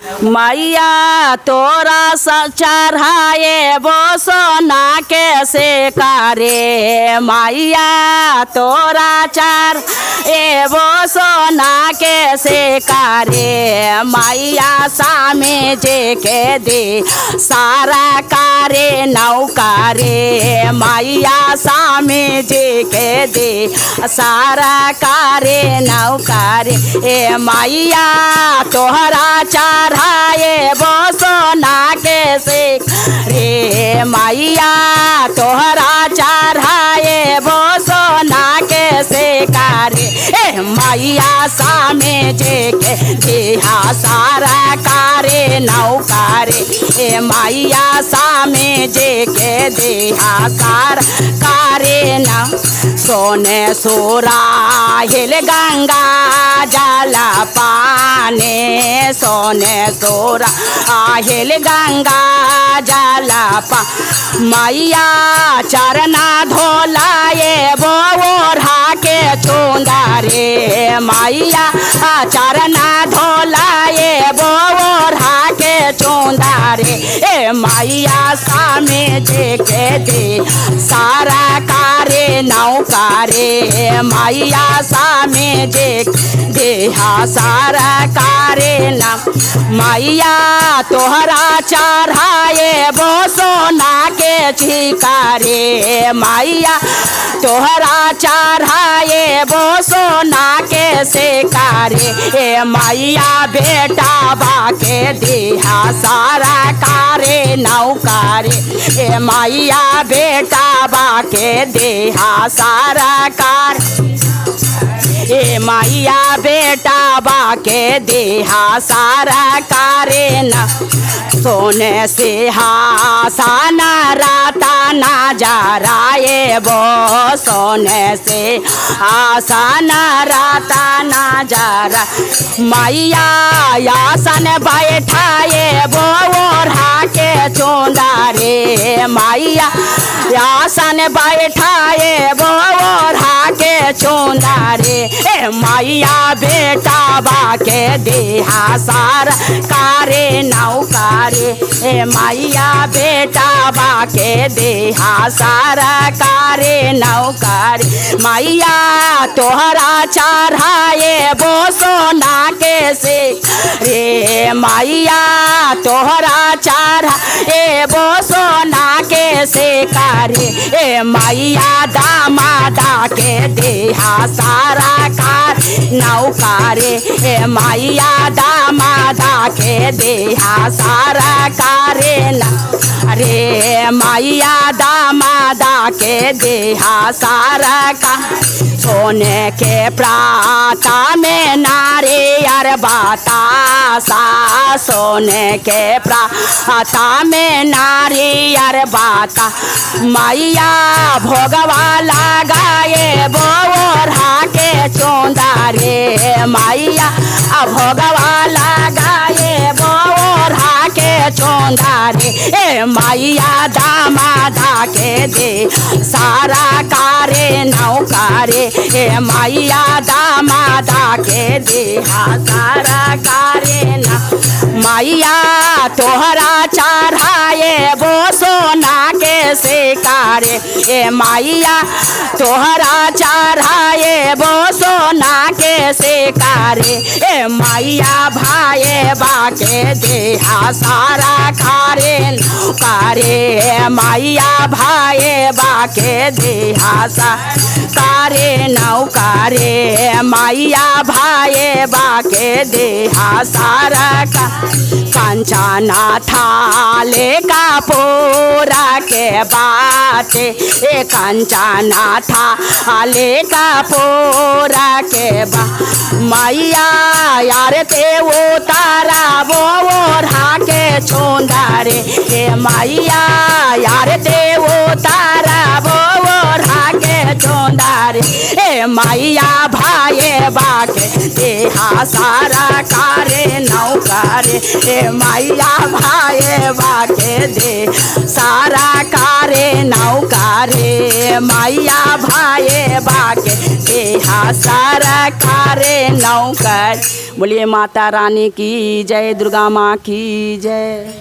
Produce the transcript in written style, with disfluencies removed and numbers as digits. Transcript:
मैया तोरा चढ़ाए वो सोना कैसे करे, मैया तोरा चढ़ाए वो सोना कैसे करे, मैया सामे जे के दे सारा कारे नौकारे, मैया सामे जे के दे सारा कारे नौकारे, ए मैया तोहरा चढ़ाए वो सोना कैसे रे, मैया तोहरा चढ़ाए वो सोना कैसे करे, ए मैया सामे जे के देहा सारा कारे नौकारे, ए मैया सामे जे के देहा सारा कारे न सोने सोरा हिल गंगा जल पाने, सोने सोरा हिल गंगा जल पा, मैया चरना धोलाए वो ओढ़ा के चुंदारे, मैया चरना धोलाए वो ओढ़ा के चुंदारे, ए मैया सामे जे के दे सारा कारे नौकारे, मैया सामे जे देहा सारा कारे न, मैया तोहरा चढ़ाए वो सोना के छिकारे, मैया तोहरा चढ़ाए वो सोना के शिकारे, ए मैया बेटा बाके देहा सारा कारे नौकारे, ए मैया बेटा बाके देहा सारा कार, ए मैया बेटा बाके देहा सारा कारे न, सोने से हासाना राता ना जा राये वो, सोने से आसाना राता ना जा रा, मैया आसन बैठाए वो ओढ़ा के चुंदारे, मैया आसन बैठाए वो ओढ़ा के चुंदारे, ए मैया बेटा बाके देहा सारा कारे नौकारे, ए मैया बेटा बाके देहा सारा कारे नौकारे, मैया तोहरा चढ़ाए वो सोना कैसे रे, मैया तोहरा चढ़ाए वो सोना कैसे करे, ए मैया दामादा के देहा सारा कार नौकारे, ए मैया दामादा के देहा सारा कारे न, अरे मैया दामादा के देहा सारा का, सोने के प्राता में नारियर बतासा, सोने के प्राता में नारियर बाता, मैया भोगवा लगाए वो ओढ़ा के चुंदारे, मैया भोगवा लगाए वो ओढ़ा के चुंदारे, ए मैया दामादा के दे सारा कारे नौकारे, ए मैया दामादा के देहा सारा कारे न, मैया तोहरा चढ़ाए वो सोना कैसे करे, ए मैया तोहरा चढ़ाए वो सोना कैसे करे, ए मैया भाई बाके देहा सारा कारे नौकारे, ए मैया भाई बाके देहा सारा कारे नौकारे, मैया भाई बाके देहा सारा का, कंचना थाले का पूरा के बाटे, ए कंचना थाले का पूरा के बा, मैया यार ते उतारा वो ओढ़ा के चुंदारे, ए मैया यार ते उतारा वो ओढ़ा के चुंदारे, ए मैया भाई बाके देहा सारा कारे नौका। रे ए मैया भाई बाके दे सारा कारे नौका रे मैया भाई बाके दे सारा कारे नौका। बोलिए माता रानी की जय, दुर्गा माँ की जय।